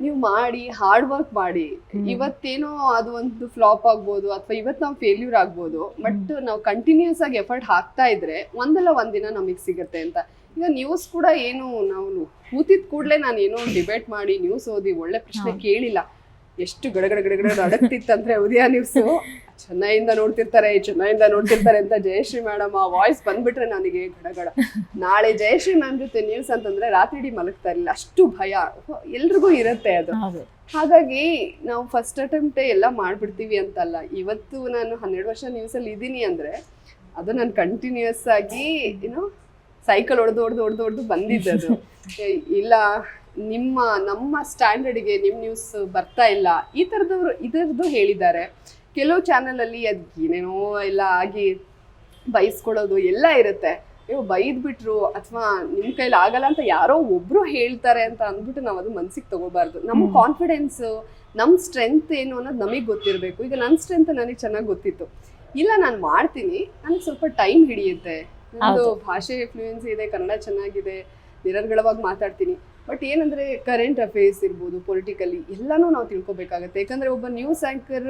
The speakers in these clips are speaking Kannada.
ನೀವು ಮಾಡಿ ಹಾರ್ಡ್ ವರ್ಕ್ ಮಾಡಿ. ಇವತ್ತೇನೋ ಅದು ಒಂದು ಫ್ಲಾಪ್ ಆಗ್ಬೋದು ಅಥವಾ ಇವತ್ತು ನಾವು ಫೇಲ್ಯೂರ್ ಆಗ್ಬೋದು, ಬಟ್ ನಾವು ಕಂಟಿನ್ಯೂಸ್ ಆಗಿ ಎಫರ್ಟ್ ಹಾಕ್ತಾ ಇದ್ರೆ ಒಂದಲ್ಲ ಒಂದಿನ ನಮಗೆ ಸಿಗುತ್ತೆ ಅಂತ. ಈಗ ನ್ಯೂಸ್ ಕೂಡ ಏನು ನಾವು ಕೂತಿದ್ ಕೂಡಲೇ ನಾನು ಏನೋ ಡಿಬೇಟ್ ಮಾಡಿ ನ್ಯೂಸ್ ಓದಿ ಒಳ್ಳೆ ಪ್ರಶ್ನೆ ಕೇಳಿಲ್ಲ. ಎಷ್ಟು ಗಡಗಡ ಅಡಗ್ತಿತ್ತಂದ್ರೆ ಉದಯ ನ್ಯೂಸ್ ಚೆನ್ನೈಯಿಂದ ನೋಡ್ತಿರ್ತಾರೆ ಅಂತ ಜಯಶ್ರೀ ಮೇಡಮ್ ಆ ವಾಯ್ಸ್ ಬಂದ್ಬಿಟ್ರೆ ನನಗೆ ಗಡಗಡ. ನಾಳೆ ಜಯಶ್ರೀ ಮ್ಯಾಮ್ ಜೊತೆ ನ್ಯೂಸ್ ಅಂತಂದ್ರೆ ರಾತ್ರಿ ಇಡೀ ಮಲಗ್ತಾ ಇರಲಿಲ್ಲ, ಅಷ್ಟು ಭಯ ಎಲ್ರಿಗೂ ಇರುತ್ತೆ ಅದು. ಹಾಗಾಗಿ ನಾವು ಫಸ್ಟ್ ಅಟೆಂಪ್ಟೇ ಎಲ್ಲ ಮಾಡ್ಬಿಡ್ತೀವಿ ಅಂತಲ್ಲ. ಇವತ್ತು ನಾನು 12 ವರ್ಷ ನ್ಯೂಸಲ್ಲಿ ಇದ್ದೀನಿ ಅಂದ್ರೆ ಅದು ನಾನು ಕಂಟಿನ್ಯೂಸ್ ಆಗಿ ಏನೋ ಸೈಕಲ್ ಹೊಡೆದು ಬಂದಿದ್ದದು. ಇಲ್ಲ ನಮ್ಮ ಸ್ಟ್ಯಾಂಡರ್ಡ್ಗೆ ನಿಮ್ಮ ನ್ಯೂಸ್ ಬರ್ತಾ ಇಲ್ಲ ಈ ಇದರದ್ದು ಹೇಳಿದ್ದಾರೆ. ಕೆಲವು ಚಾನಲ್ ಅಲ್ಲಿ ಅದ್ ಏನೇನೋ ಎಲ್ಲ ಆಗಿ ಬೈಸ್ಕೊಳ್ಳೋದು ಎಲ್ಲ ಇರುತ್ತೆ. ನೀವು ಬೈದ್ಬಿಟ್ರು ಅಥವಾ ನಿಮ್ ಕೈಲಿ ಆಗಲ್ಲ ಅಂತ ಯಾರೋ ಒಬ್ರು ಹೇಳ್ತಾರೆ ಅಂತ ಅಂದ್ಬಿಟ್ಟು ನಾವು ಅದು ಮನ್ಸಿಗೆ ತಗೋಬಾರ್ದು. ನಮ್ಮ ಕಾನ್ಫಿಡೆನ್ಸ್, ನಮ್ ಸ್ಟ್ರೆಂತ್ ಏನು ಅನ್ನೋದು ನಮಗೆ ಗೊತ್ತಿರಬೇಕು. ಈಗ ನನ್ನ ಸ್ಟ್ರೆಂತ್ ನನಗೆ ಚೆನ್ನಾಗಿ ಗೊತ್ತಿತ್ತು. ಇಲ್ಲ ನಾನು ಮಾಡ್ತೀನಿ, ನನಗೆ ಸ್ವಲ್ಪ ಟೈಮ್ ಹಿಡಿಯುತ್ತೆ, ನಂದು ಭಾಷೆ ಫ್ಲೂಯೆನ್ಸಿ ಇದೆ, ಕನ್ನಡ ಚೆನ್ನಾಗಿದೆ, ನಿರರ್ಗಳವಾಗಿ ಮಾತಾಡ್ತೀನಿ. ಬಟ್ ಏನಂದ್ರೆ ಕರೆಂಟ್ ಅಫೇರ್ಸ್ ಇರ್ಬೋದು, ಪೊಲಿಟಿಕಲಿ ಎಲ್ಲಾನು ನಾವು ತಿಳ್ಕೊಬೇಕಾಗತ್ತೆ. ಯಾಕಂದ್ರೆ ಒಬ್ಬ ನ್ಯೂಸ್ ಆಂಕರ್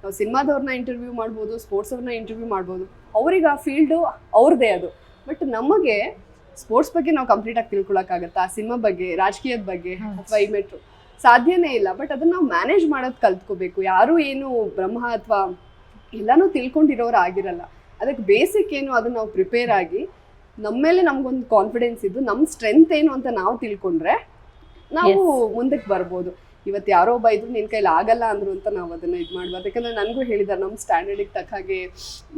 ನಾವು ಸಿನಿಮಾದವ್ರನ್ನ ಇಂಟರ್ವ್ಯೂ ಮಾಡ್ಬೋದು, ಸ್ಪೋರ್ಟ್ಸ್ ಅವ್ರನ್ನ ಇಂಟರ್ವ್ಯೂ ಮಾಡ್ಬೋದು, ಅವ್ರಿಗೆ ಆ ಫೀಲ್ಡು ಅವ್ರದ್ದೇ ಅದು. ಬಟ್ ನಮಗೆ ಸ್ಪೋರ್ಟ್ಸ್ ಬಗ್ಗೆ ನಾವು ಕಂಪ್ಲೀಟ್ ಆಗಿ ತಿಳ್ಕೊಳಕ್ಕಾಗತ್ತಾ? ಸಿನಿಮಾ ಬಗ್ಗೆ, ರಾಜಕೀಯದ ಬಗ್ಗೆ ಅಥವಾ ಈ ಮೆಟ್ರೋ ಸಾಧ್ಯನೇ ಇಲ್ಲ. ಬಟ್ ಅದನ್ನ ನಾವು ಮ್ಯಾನೇಜ್ ಮಾಡೋದು ಕಲ್ತ್ಕೋಬೇಕು. ಯಾರು ಏನು ಬ್ರಹ್ಮ ಅಥವಾ ಎಲ್ಲಾನು ತಿಳ್ಕೊಂಡಿರೋರು ಆಗಿರಲ್ಲ. ಅದಕ್ಕೆ ಬೇಸಿಕ್ ಏನು ಅದನ್ನ ನಾವು ಪ್ರಿಪೇರ್ ಆಗಿ ನಮ್ಮ ಮೇಲೆ ನಮ್ಗೊಂದು ಕಾನ್ಫಿಡೆನ್ಸ್ ಇದ್ದು ನಮ್ಮ ಸ್ಟ್ರೆಂತ್ ಏನು ಅಂತ ನಾವು ತಿಳ್ಕೊಂಡ್ರೆ ನಾವು ಮುಂದಕ್ಕೆ ಬರ್ಬೋದು. ಇವತ್ತು ಯಾರೋ ಒಬ್ಬ ಇದ್ರು ನಿನ್ ಕೈಲಿ ಆಗಲ್ಲ ಅಂದ್ರು ಅಂತ ನಾವು ಅದನ್ನ ಇದು ಮಾಡ್ಬಾರ್ದು. ಯಾಕಂದ್ರೆ ನನಗೂ ಹೇಳಿದಾರೆ ನಮ್ಮ ಸ್ಟ್ಯಾಂಡರ್ಡಿಗೆ ತಕ್ಕ ಹಾಗೆ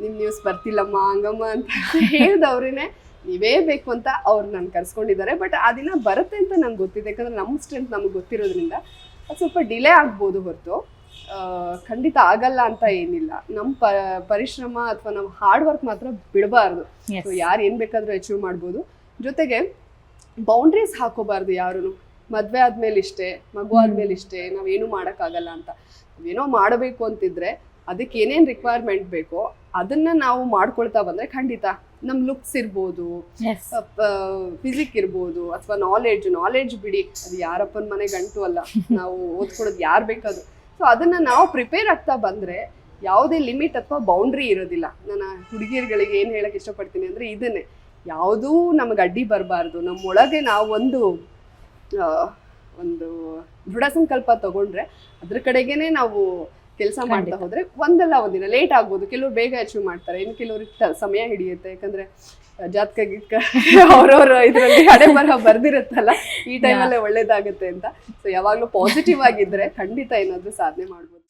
ನಿಮ್ ನ್ಯೂಸ್ ಬರ್ತಿಲ್ಲಮ್ಮ ಹಂಗಮ್ಮ ಅಂತ ಹೇಳ್ದವ್ರೇನೆ ನೀವೇ ಬೇಕು ಅಂತ ಅವ್ರು ನಾನು ಕರ್ಸ್ಕೊಂಡಿದ್ದಾರೆ. ಬಟ್ ಆ ದಿನ ಬರುತ್ತೆ ಅಂತ ನಂಗೆ ಗೊತ್ತಿದೆ. ಯಾಕಂದ್ರೆ ನಮ್ಮ ಸ್ಟ್ರೆಂತ್ ನಮ್ಗೆ ಗೊತ್ತಿರೋದ್ರಿಂದ ಅದು ಸ್ವಲ್ಪ ಡಿಲೇ ಆಗ್ಬೋದು ಹೊರತು ಖಂಡಿತ ಆಗಲ್ಲ ಅಂತ ಏನಿಲ್ಲ. ನಮ್ಮ ಪರಿಶ್ರಮ ಅಥವಾ ನಮ್ಮ ಹಾರ್ಡ್ ವರ್ಕ್ ಮಾತ್ರ ಬಿಡಬಾರ್ದು. ಯಾರು ಏನ್ ಬೇಕಾದ್ರೂ ಅಚೀವ್ ಮಾಡ್ಬೋದು. ಜೊತೆಗೆ ಬೌಂಡ್ರೀಸ್ ಹಾಕೋಬಾರ್ದು. ಯಾರು ಮದ್ವೆ ಆದ್ಮೇಲೆ ಇಷ್ಟೇ, ಮಗು ಆದ್ಮೇಲೆ ಇಷ್ಟೇ, ನಾವೇನು ಮಾಡೋಕ್ಕಾಗಲ್ಲ ಅಂತ. ನಾವೇನೋ ಮಾಡಬೇಕು ಅಂತಿದ್ರೆ ಅದಕ್ಕೆ ಏನೇನು ರಿಕ್ವೈರ್ಮೆಂಟ್ ಬೇಕೋ ಅದನ್ನ ನಾವು ಮಾಡ್ಕೊಳ್ತಾ ಬಂದ್ರೆ ಖಂಡಿತ ನಮ್ ಲುಕ್ಸ್ ಇರ್ಬೋದು, ಫಿಸಿಕ್ ಇರ್ಬೋದು ಅಥವಾ ನಾಲೆಡ್ಜ್ ಬಿಡಿ, ಅದು ಯಾರಪ್ಪನ ಮನೆ ಗಂಟು ಅಲ್ಲ, ನಾವು ಓದ್ಕೊಳೋದು ಯಾರು ಬೇಕಾದ್ರು. ಸೊ ಅದನ್ನ ನಾವು ಪ್ರಿಪೇರ್ ಆಗ್ತಾ ಬಂದ್ರೆ ಯಾವುದೇ ಲಿಮಿಟ್ ಅಥವಾ ಬೌಂಡ್ರಿ ಇರೋದಿಲ್ಲ. ನಾನು ಹುಡುಗಿಯರುಗಳಿಗೆ ಏನು ಹೇಳಕ್ ಇಷ್ಟಪಡ್ತೀನಿ ಅಂದ್ರೆ ಇದನ್ನೇ, ಯಾವುದೂ ನಮಗೆ ಅಡ್ಡಿ ಬರಬಾರ್ದು. ನಮ್ಮೊಳಗೆ ನಾವು ಒಂದು ದೃಢ ಸಂಕಲ್ಪ ತಗೊಂಡ್ರೆ ಅದ್ರ ಕಡೆಗೇನೆ ನಾವು ಕೆಲಸ ಮಾಡ್ತಾ ಹೋದ್ರೆ ಒಂದಲ್ಲ ಒಂದಿನ ಲೇಟ್ ಆಗ್ಬೋದು. ಕೆಲವರು ಬೇಗ ಅಚೀವ್ ಮಾಡ್ತಾರೆ, ಇನ್ನು ಕೆಲವ್ರಿಗೆ ಸಮಯ ಹಿಡಿಯುತ್ತೆ. ಯಾಕಂದ್ರೆ ಜಾತಕ ಗೀತಕ ಅವ್ರವ್ರ ಇದ್ರಲ್ಲಿ ಹಣೆ ಬರಹ ಬರ್ದಿರುತ್ತಲ್ಲ, ಈ ಟೈಮಲ್ಲೇ ಒಳ್ಳೇದಾಗುತ್ತೆ ಅಂತ. ಸೊ ಯಾವಾಗ್ಲೂ ಪಾಸಿಟಿವ್ ಆಗಿದ್ರೆ ಖಂಡಿತ ಏನಾದ್ರೂ ಸಾಧನೆ ಮಾಡ್ಬೋದು.